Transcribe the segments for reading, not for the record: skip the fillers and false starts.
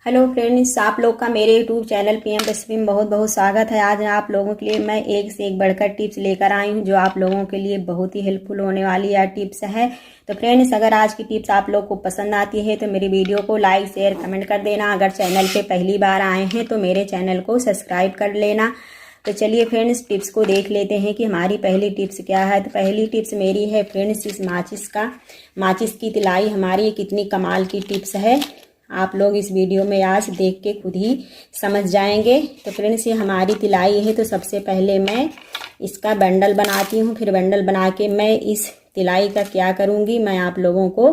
Hello friends, आप लोग का मेरे यूट्यूब चैनल पीएम रेसिपी में बहुत बहुत स्वागत है। आज आप लोगों के लिए मैं एक से एक बढ़कर टिप्स लेकर आई हूं जो आप लोगों के लिए बहुत ही हेल्पफुल होने वाली यह टिप्स है। तो फ्रेंड्स, अगर आज की टिप्स आप लोग को पसंद आती है तो मेरी वीडियो को लाइक शेयर कमेंट कर देना। अगर चैनल पे पहली बार आए हैं तो मेरे चैनल को सब्सक्राइब कर लेना। तो चलिए फ्रेंड्स, टिप्स को देख लेते हैं कि हमारी पहली टिप्स क्या है। तो पहली टिप्स मेरी है फ्रेंड्स, इस माचिस की तिलाई हमारी कितनी कमाल की टिप्स है। आप लोग इस वीडियो में आज देख के खुद ही समझ जाएंगे। तो फ्रेंड्स, ये हमारी तिलाई है। तो सबसे पहले मैं इसका बंडल बनाती हूँ। फिर बंडल बना के मैं इस तिलाई का क्या करूँगी मैं आप लोगों को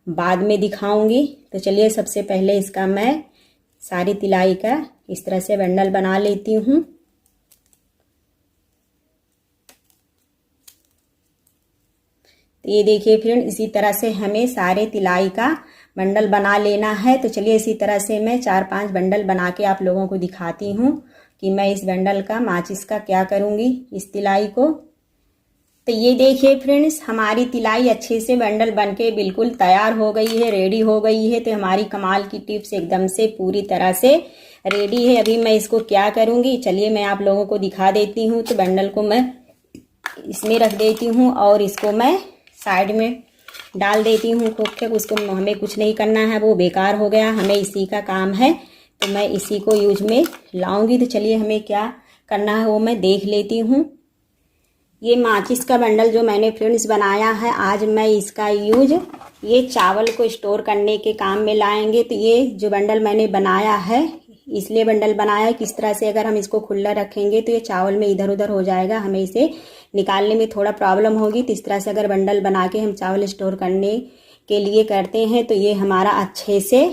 बाद में दिखाऊंगी। तो चलिए सबसे पहले इसका मैं सारी तिलाई का इस तरह से बंडल बना लेती हूँ। तो ये देखिए फ्रेंड, इसी तरह से हमें सारे तिलाई का बंडल बना लेना है। तो चलिए इसी तरह से मैं 4-5 बंडल बना के आप लोगों को दिखाती हूँ कि मैं इस बंडल का माचिस का क्या करूँगी इस तिलाई को। तो ये देखिए फ्रेंड्स, हमारी तिलाई अच्छे से बंडल बनके बिल्कुल तैयार हो गई है, रेडी हो गई है। तो हमारी कमाल की टिप्स एकदम से पूरी तरह से रेडी है। अभी मैं इसको क्या करूँगी चलिए मैं आप लोगों को दिखा देती हूँ। तो बंडल को मैं इसमें रख देती हूँ और इसको मैं साइड में डाल देती हूँ। खोखे उसको हमें कुछ नहीं करना है, वो बेकार हो गया, हमें इसी का काम है। तो मैं इसी को यूज में लाऊंगी। तो चलिए हमें क्या करना है वो मैं देख लेती हूँ। ये माचिस का बंडल जो मैंने फ्रेंड्स बनाया है, आज मैं इसका यूज ये चावल को स्टोर करने के काम में लाएंगे। तो ये जो बंडल मैंने बनाया है, इसलिए बंडल बनाया है किस तरह से अगर हम इसको खुला रखेंगे तो ये चावल में इधर उधर हो जाएगा, हमें इसे निकालने में थोड़ा प्रॉब्लम होगी। तो इस तरह से अगर बंडल बना के हम चावल स्टोर करने के लिए करते हैं तो ये हमारा अच्छे से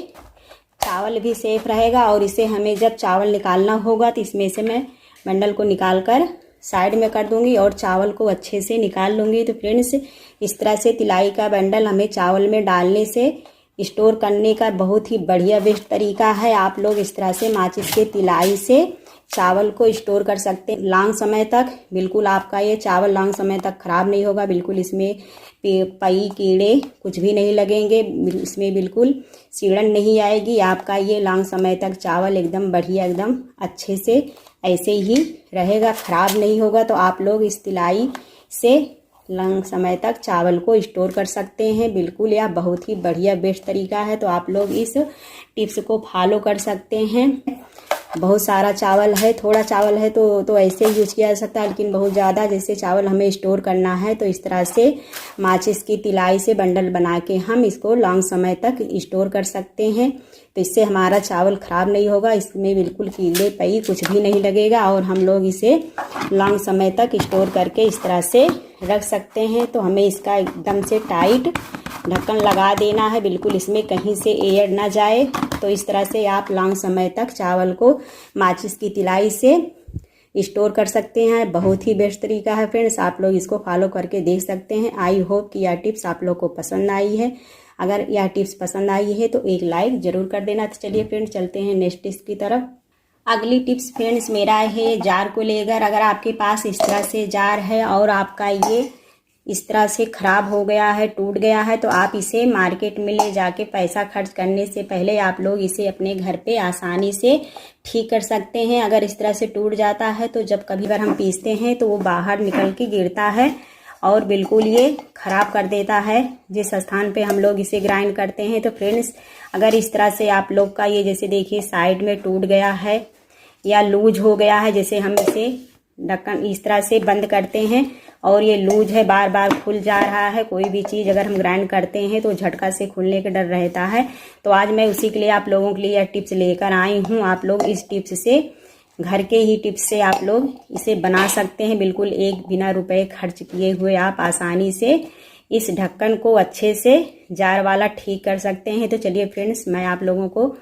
चावल भी सेफ रहेगा। और इसे हमें जब चावल निकालना होगा तो इसमें से मैं बंडल को निकाल कर साइड में कर दूंगी और चावल को अच्छे से निकाल लूँगी। तो फ्रेंड्स, इस तरह से तिलाई का बंडल हमें चावल में डालने से स्टोर करने का बहुत ही बढ़िया बेस्ट तरीका है। आप लोग इस तरह से माचिस के तिलाई से चावल को स्टोर कर सकते हैं लॉन्ग समय तक। बिल्कुल आपका ये चावल लॉन्ग समय तक ख़राब नहीं होगा। बिल्कुल इसमें पई कीड़े कुछ भी नहीं लगेंगे, इसमें बिल्कुल सीड़न नहीं आएगी। आपका ये लॉन्ग समय तक चावल एकदम बढ़िया एकदम अच्छे से ऐसे ही रहेगा, ख़राब नहीं होगा। तो आप लोग इस तिलाई से लंबे समय तक चावल को स्टोर कर सकते हैं। बिल्कुल यह बहुत ही बढ़िया बेस्ट तरीका है। तो आप लोग इस टिप्स को फॉलो कर सकते हैं। बहुत सारा चावल है, थोड़ा चावल है तो ऐसे यूज किया जा सकता है, लेकिन बहुत ज़्यादा जैसे चावल हमें स्टोर करना है तो इस तरह से माचिस की तिलाई से बंडल बना के हम इसको लॉन्ग समय तक स्टोर कर सकते हैं। तो इससे हमारा चावल ख़राब नहीं होगा, इसमें बिल्कुल कीड़े पई कुछ भी नहीं लगेगा और हम लोग इसे लॉन्ग समय तक स्टोर करके इस तरह से रख सकते हैं। तो हमें इसका एकदम से टाइट ढक्कन लगा देना है, बिल्कुल इसमें कहीं से एयर ना जाए। तो इस तरह से आप लॉन्ग समय तक चावल को माचिस की तिलाई से स्टोर कर सकते हैं। बहुत ही बेस्ट तरीका है फ्रेंड्स, आप लोग इसको फॉलो करके देख सकते हैं। आई होप कि यह टिप्स आप लोग को पसंद आई है। अगर यह टिप्स पसंद आई है तो एक लाइक ज़रूर कर देना। तो चलिए फ्रेंड्स, चलते हैं नेक्स्ट टिप्स की तरफ। अगली टिप्स फ्रेंड्स मेरा है जार को लेकर। अगर आपके पास इस तरह से जार है और आपका ये इस तरह से ख़राब हो गया है, टूट गया है, तो आप इसे मार्केट में ले जाके पैसा खर्च करने से पहले आप लोग इसे अपने घर पे आसानी से ठीक कर सकते हैं। अगर इस तरह से टूट जाता है तो जब कभी बार हम पीसते हैं तो वो बाहर निकल के गिरता है और बिल्कुल ये ख़राब कर देता है जिस स्थान पे हम लोग इसे ग्राइंड करते हैं। तो फ्रेंड्स, अगर इस तरह से आप लोग का ये जैसे देखिए साइड में टूट गया है या लूज हो गया है, जैसे हम इसे ढक्कन इस तरह से बंद करते हैं और ये लूज है, बार बार खुल जा रहा है, कोई भी चीज़ अगर हम ग्राइंड करते हैं तो झटका से खुलने का डर रहता है। तो आज मैं उसी के लिए आप लोगों के लिए यह टिप्स लेकर आई हूँ। आप लोग इस टिप्स से, घर के ही टिप्स से आप लोग इसे बना सकते हैं। बिल्कुल एक बिना रुपए खर्च किए हुए आप आसानी से इस ढक्कन को अच्छे से जार वाला ठीक कर सकते हैं। तो चलिए फ्रेंड्स, मैं आप लोगों को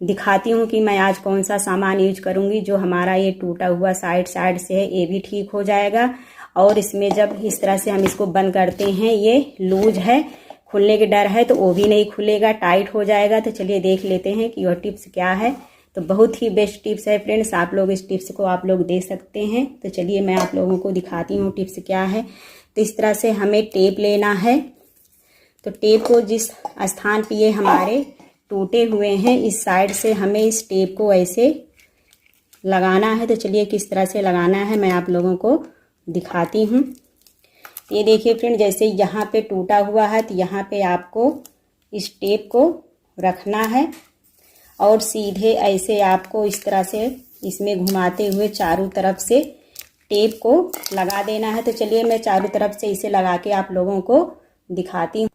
दिखाती हूँ कि मैं आज कौन सा सामान यूज करूँगी जो हमारा ये टूटा हुआ साइड से है ये भी ठीक हो जाएगा। और इसमें जब इस तरह से हम इसको बंद करते हैं, ये लूज है, खुलने के डर है तो वो भी नहीं खुलेगा, टाइट हो जाएगा। तो चलिए देख लेते हैं कि यह टिप्स क्या है। तो बहुत ही बेस्ट टिप्स है फ्रेंड्स, आप लोग इस टिप्स को आप लोग दे सकते हैं। तो चलिए मैं आप लोगों को दिखाती हूँ टिप्स क्या है। तो इस तरह से हमें टेप लेना है। तो टेप को जिस स्थान पे ये हमारे टूटे हुए हैं, इस साइड से हमें इस टेप को ऐसे लगाना है। तो चलिए किस तरह से लगाना है मैं आप लोगों को दिखाती हूँ। ये देखिए फ्रेंड, जैसे यहाँ पे टूटा हुआ है तो यहाँ पे आपको इस टेप को रखना है और सीधे ऐसे आपको इस तरह से इसमें घुमाते हुए चारों तरफ से टेप को लगा देना है। तो चलिए मैं चारों तरफ से इसे लगा के आप लोगों को दिखाती हूँ।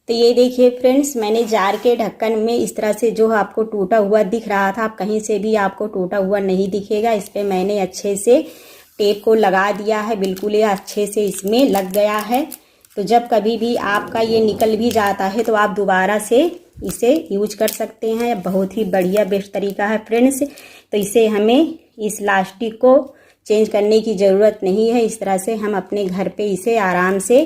तो ये देखिए फ्रेंड्स, मैंने जार के ढक्कन में इस तरह से जो आपको टूटा हुआ दिख रहा था, आप कहीं से भी आपको टूटा हुआ नहीं दिखेगा। इस पर मैंने अच्छे से टेप को लगा दिया है, बिल्कुल ये अच्छे से इसमें लग गया है। तो जब कभी भी आपका ये निकल भी जाता है तो आप दोबारा से इसे यूज कर सकते हैं। बहुत ही बढ़िया बेस्ट तरीका है फ्रेंड्स। तो इसे हमें इस इलास्टिक को चेंज करने की ज़रूरत नहीं है। इस तरह से हम अपने घर पे इसे आराम से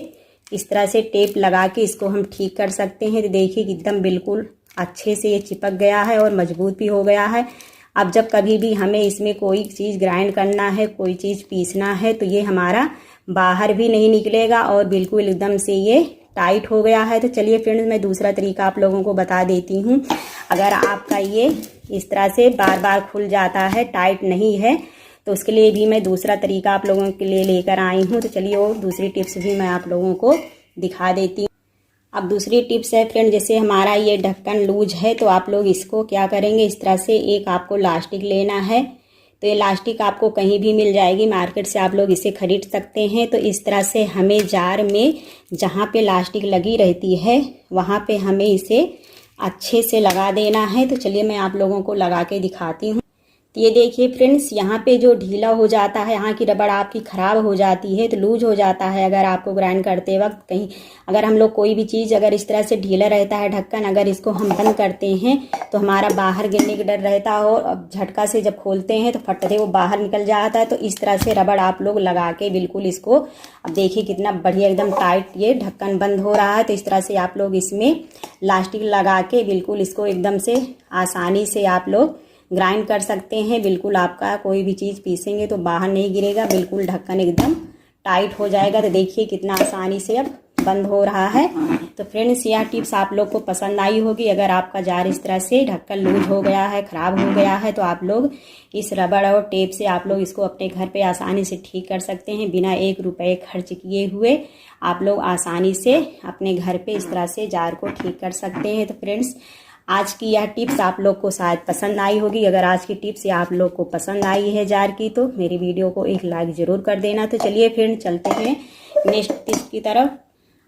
इस तरह से टेप लगा के इसको हम ठीक कर सकते हैं। तो देखिए एकदम बिल्कुल अच्छे से ये चिपक गया है और मजबूत भी हो गया है। अब जब कभी भी हमें इसमें कोई चीज़ ग्राइंड करना है, कोई चीज़ पीसना है, तो ये हमारा बाहर भी नहीं निकलेगा और बिल्कुल एकदम से ये टाइट हो गया है। तो चलिए फ्रेंड्स, मैं दूसरा तरीका आप लोगों को बता देती हूँ। अगर आपका ये इस तरह से बार बार खुल जाता है, टाइट नहीं है, तो उसके लिए भी मैं दूसरा तरीका आप लोगों के लिए लेकर आई हूँ। तो चलिए वो दूसरी टिप्स भी मैं आप लोगों को दिखा देती हूँ। अब दूसरी टिप्स है फ्रेंड, जैसे हमारा ये ढक्कन लूज है तो आप लोग इसको क्या करेंगे, इस तरह से एक आपको लास्टिक लेना है। तो ये लास्टिक आपको कहीं भी मिल जाएगी, मार्केट से आप लोग इसे खरीद सकते हैं। तो इस तरह से हमें जार में जहाँ पे लास्टिक लगी रहती है वहाँ पे हमें इसे अच्छे से लगा देना है। तो चलिए मैं आप लोगों को लगा के दिखाती हूँ। ये देखिए फ्रेंड्स, यहाँ पे जो ढीला हो जाता है, यहाँ की रबड़ आपकी ख़राब हो जाती है, तो लूज हो जाता है। अगर आपको ग्राइंड करते वक्त कहीं अगर हम लोग कोई भी चीज़ अगर इस तरह से ढीला रहता है ढक्कन, अगर इसको हम बंद करते हैं तो हमारा बाहर गिरने का डर रहता हो। अब झटका से जब खोलते हैं तो फटते वो बाहर निकल जाता है। तो इस तरह से रबड़ आप लोग लगा के बिल्कुल इसको, अब देखिए कितना बढ़िया एकदम टाइट ये ढक्कन बंद हो रहा है। तो इस तरह से आप लोग इसमें लास्टिक लगा के बिल्कुल इसको एकदम से आसानी से आप लोग ग्राइंड कर सकते हैं। बिल्कुल आपका कोई भी चीज़ पीसेंगे तो बाहर नहीं गिरेगा, बिल्कुल ढक्कन एकदम टाइट हो जाएगा। तो देखिए कितना आसानी से अब बंद हो रहा है। तो फ्रेंड्स, यह टिप्स आप लोग को पसंद आई होगी। अगर आपका जार इस तरह से ढक्कन लूज हो गया है, ख़राब हो गया है, तो आप लोग इस रबड़ और टेप से आप लोग इसको अपने घर पे आसानी से ठीक कर सकते हैं। बिना 1 रुपये खर्च किए हुए आप लोग आसानी से अपने घर पे इस तरह से जार को ठीक कर सकते हैं। तो फ्रेंड्स, आज की यह टिप्स आप लोग को शायद पसंद आई होगी। अगर आज की टिप्स ये आप लोग को पसंद आई है जार की, तो मेरी वीडियो को एक लाइक ज़रूर कर देना। तो चलिए फ्रेंड चलते हैं नेक्स्ट टिप्स की तरफ।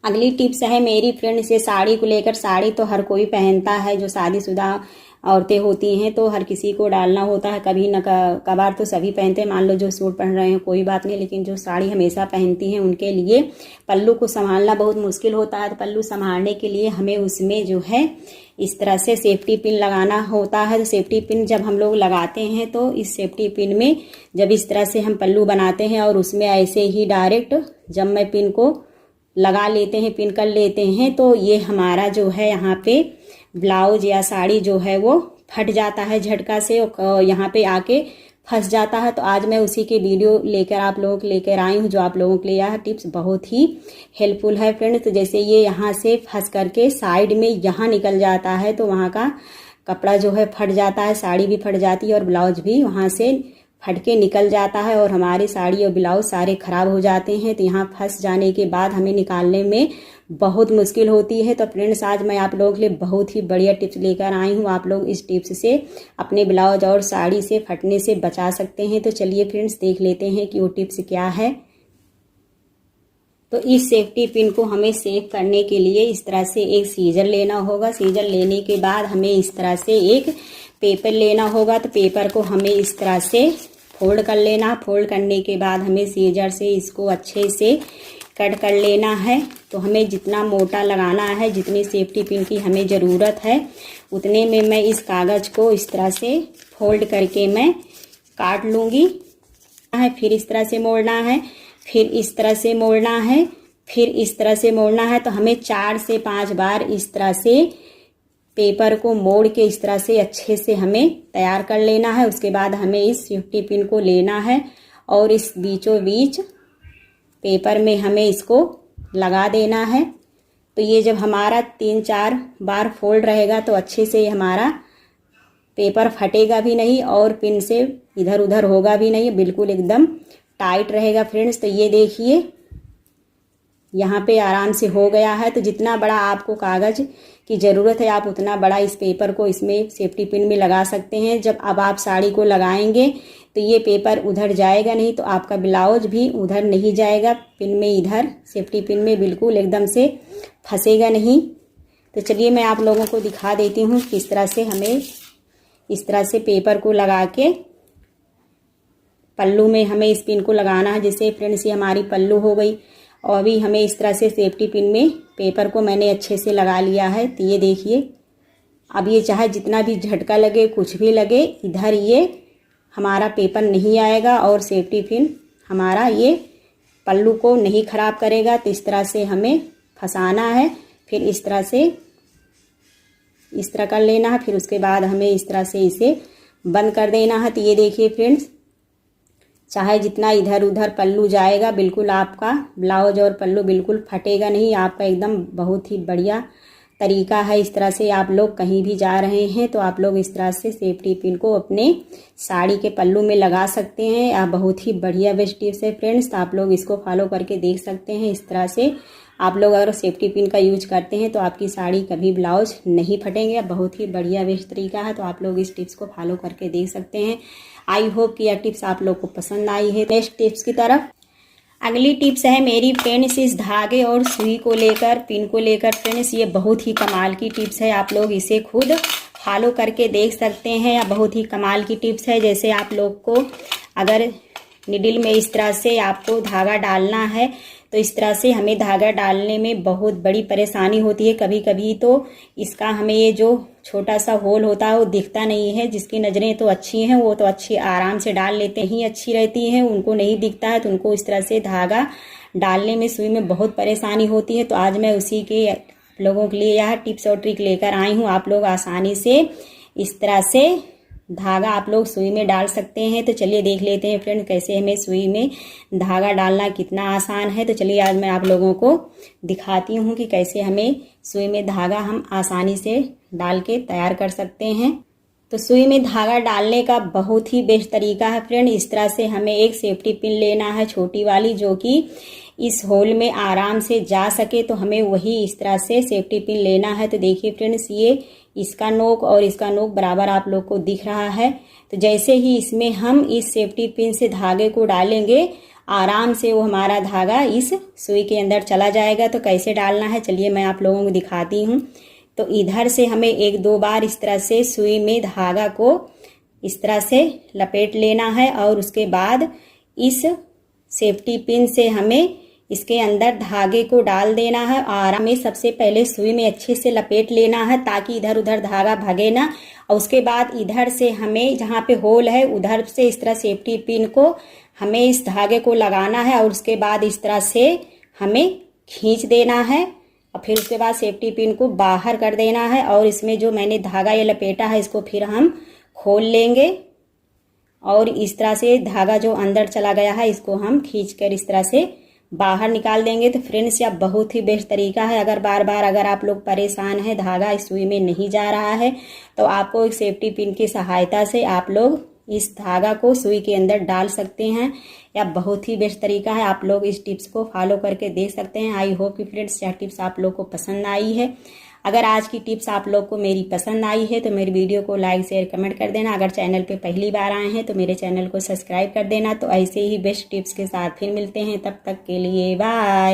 अगली टिप्स है मेरी फ्रेंड से साड़ी को लेकर। साड़ी तो हर कोई पहनता है, जो शादीशुदा औरतें होती हैं तो हर किसी को डालना होता है। कभी न कभार तो सभी पहनते हैं, मान लो जो सूट पहन रहे हैं कोई बात नहीं, लेकिन जो साड़ी हमेशा पहनती हैं उनके लिए पल्लू को संभालना बहुत मुश्किल होता है। तो पल्लू संभालने के लिए हमें उसमें जो है इस तरह से सेफ्टी पिन लगाना होता है। तो सेफ्टी पिन जब हम लोग लगाते हैं तो इस सेफ्टी पिन में जब इस तरह से हम पल्लू बनाते हैं और उसमें ऐसे ही डायरेक्ट जब मैं पिन को लगा लेते हैं, पिन कर लेते हैं, तो ये हमारा जो है यहाँ पे ब्लाउज या साड़ी जो है वो फट जाता है झटका से और यहाँ पे आके फंस जाता है। तो आज मैं उसी के वीडियो लेकर आप लोगों को लेकर आई हूँ, जो आप लोगों के लिए यह टिप्स बहुत ही हेल्पफुल है फ्रेंड्स। तो जैसे ये यहाँ से फंस करके साइड में यहाँ निकल जाता है तो वहाँ का कपड़ा जो है फट जाता है, साड़ी भी फट जाती है और ब्लाउज भी वहाँ से फट के निकल जाता है और हमारी साड़ी और ब्लाउज सारे खराब हो जाते हैं। तो यहाँ फंस जाने के बाद हमें निकालने में बहुत मुश्किल होती है। तो फ्रेंड्स, आज मैं आप लोगों के लिए बहुत ही बढ़िया टिप्स लेकर आई हूँ। आप लोग इस टिप्स से अपने ब्लाउज और साड़ी से फटने से बचा सकते हैं। तो चलिए फ्रेंड्स देख लेते हैं कि वो टिप्स क्या है। तो इस सेफ्टी पिन को हमें सेव करने के लिए इस तरह से एक सीजर लेना होगा। सीजर लेने के बाद हमें इस तरह से एक पेपर लेना होगा। तो पेपर को हमें इस तरह से फोल्ड कर लेना। फोल्ड करने के बाद हमें सीजर से इसको अच्छे से कट कर लेना है। तो हमें जितना मोटा लगाना है, जितनी सेफ्टी पिन की हमें ज़रूरत है, उतने में मैं इस कागज़ को इस तरह से फोल्ड करके मैं काट लूँगी। फिर इस तरह से मोड़ना है, फिर इस तरह से मोड़ना है, फिर इस तरह से मोड़ना है। तो हमें 4 से 5 बार इस तरह से पेपर को मोड़ के इस तरह से अच्छे से हमें तैयार कर लेना है। उसके बाद हमें इस सेफ्टी पिन को लेना है और इस बीचों बीच पेपर में हमें इसको लगा देना है। तो ये जब हमारा 3-4 बार फोल्ड रहेगा तो अच्छे से हमारा पेपर फटेगा भी नहीं और पिन से इधर उधर होगा भी नहीं, बिल्कुल एकदम टाइट रहेगा फ्रेंड्स। तो ये देखिए यहाँ पे आराम से हो गया है। तो जितना बड़ा आपको कागज़ की ज़रूरत है आप उतना बड़ा इस पेपर को इसमें सेफ्टी पिन में लगा सकते हैं। जब अब आप साड़ी को लगाएंगे तो ये पेपर उधर जाएगा नहीं, तो आपका ब्लाउज भी उधर नहीं जाएगा पिन में, इधर सेफ्टी पिन में बिल्कुल एकदम से फंसेगा नहीं। तो चलिए मैं आप लोगों को दिखा देती हूँ किस तरह से हमें इस तरह से पेपर को लगा के पल्लू में हमें इस पिन को लगाना है। जैसे फ्रेंड्स ये हमारी पल्लू हो गई और अभी हमें इस तरह से सेफ्टी पिन में पेपर को मैंने अच्छे से लगा लिया है। तो ये देखिए अब ये चाहे जितना भी झटका लगे कुछ भी लगे इधर ये हमारा पेपर नहीं आएगा और सेफ्टी पिन हमारा ये पल्लू को नहीं ख़राब करेगा। तो इस तरह से हमें फंसाना है, फिर इस तरह से इस तरह कर लेना है, फिर उसके बाद हमें इस तरह से इसे बंद कर देना है। तो ये देखिए फ्रेंड्स चाहे जितना इधर उधर पल्लू जाएगा बिल्कुल आपका ब्लाउज और पल्लू बिल्कुल फटेगा नहीं। आपका एकदम बहुत ही बढ़िया तरीका है। इस तरह से आप लोग कहीं भी जा रहे हैं तो आप लोग इस तरह से सेफ्टी पिन को अपने साड़ी के पल्लू में लगा सकते हैं। आप बहुत ही बढ़िया बेस्ट टिप्स है फ्रेंड्स, तो आप लोग इसको फॉलो करके देख सकते हैं। इस तरह से आप लोग अगर सेफ्टी पिन का यूज करते हैं तो आपकी साड़ी कभी ब्लाउज नहीं फटेंगे। बहुत ही बढ़िया बेस्ट तरीका है, तो आप लोग इस टिप्स को फॉलो करके देख सकते हैं। आई होप कि यह टिप्स आप लोग को पसंद आई है। नेक्स्ट टिप्स की तरफ अगली टिप्स है मेरी फ्रेंड्स इस धागे और सुई को लेकर पिन को लेकर। फ्रेंड्स ये बहुत ही कमाल की टिप्स है, आप लोग इसे खुद फॉलो करके देख सकते हैं। या बहुत ही कमाल की टिप्स है। जैसे आप लोग को अगर निडल में इस तरह से आपको धागा डालना है तो इस तरह से हमें धागा डालने में बहुत बड़ी परेशानी होती है। कभी कभी तो इसका हमें ये जो छोटा सा होल होता है वो दिखता नहीं है। जिसकी नज़रें तो अच्छी हैं वो तो अच्छी आराम से डाल लेते ही अच्छी रहती हैं, उनको नहीं दिखता है तो उनको इस तरह से धागा डालने में सुई में बहुत परेशानी होती है। तो आज मैं उसी के आप लोगों के लिए यह टिप्स और ट्रिक लेकर आई हूँ। आप लोग आसानी से इस तरह से धागा आप लोग सुई में डाल सकते हैं। तो चलिए देख लेते हैं फ्रेंड कैसे हमें सुई में धागा डालना कितना आसान है। तो चलिए आज मैं आप लोगों को दिखाती हूँ कि कैसे हमें सुई में धागा हम आसानी से डाल के तैयार कर सकते हैं। तो सुई में धागा डालने का बहुत ही बेस्ट तरीका है फ्रेंड। इस तरह से हमें एक सेफ्टी पिन लेना है छोटी वाली, जो कि इस होल में आराम से जा सके। तो हमें वही इस तरह से सेफ्टी पिन लेना है। तो देखिए फ्रेंड्स ये इसका नोक और इसका नोक बराबर आप लोग को दिख रहा है। तो जैसे ही इसमें हम इस सेफ्टी पिन से धागे को डालेंगे आराम से वो हमारा धागा इस सुई के अंदर चला जाएगा। तो कैसे डालना है चलिए मैं आप लोगों को दिखाती हूँ। तो इधर से हमें 1-2 बार इस तरह से सुई में धागा को इस तरह से लपेट लेना है और उसके बाद इस सेफ्टी पिन से हमें इसके अंदर धागे को डाल देना है। आराम में सबसे पहले सुई में अच्छे से लपेट लेना है ताकि इधर उधर धागा भागे ना। और उसके बाद इधर से हमें जहाँ पे होल है उधर से इस तरह सेफ्टी पिन को हमें इस धागे को लगाना है और उसके बाद इस तरह से हमें खींच देना है और फिर उसके बाद सेफ्टी पिन को बाहर कर देना है। और इसमें जो मैंने धागा ये लपेटा है इसको फिर हम खोल लेंगे और इस तरह से धागा जो अंदर चला गया है इसको हम खींच कर इस तरह से बाहर निकाल देंगे। तो फ्रेंड्स यह बहुत ही बेस्ट तरीका है। अगर बार बार अगर आप लोग परेशान हैं धागा इस सुई में नहीं जा रहा है तो आपको एक सेफ्टी पिन की सहायता से आप लोग इस धागा को सुई के अंदर डाल सकते हैं। यह बहुत ही बेस्ट तरीका है, आप लोग इस टिप्स को फॉलो करके देख सकते हैं। आई होप कि फ्रेंड्स यह टिप्स आप लोग को पसंद आई है। अगर आज की टिप्स आप लोग को मेरी पसंद आई है तो मेरी वीडियो को लाइक शेयर कमेंट कर देना। अगर चैनल पे पहली बार आए हैं तो मेरे चैनल को सब्सक्राइब कर देना। तो ऐसे ही बेस्ट टिप्स के साथ फिर मिलते हैं, तब तक के लिए बाय।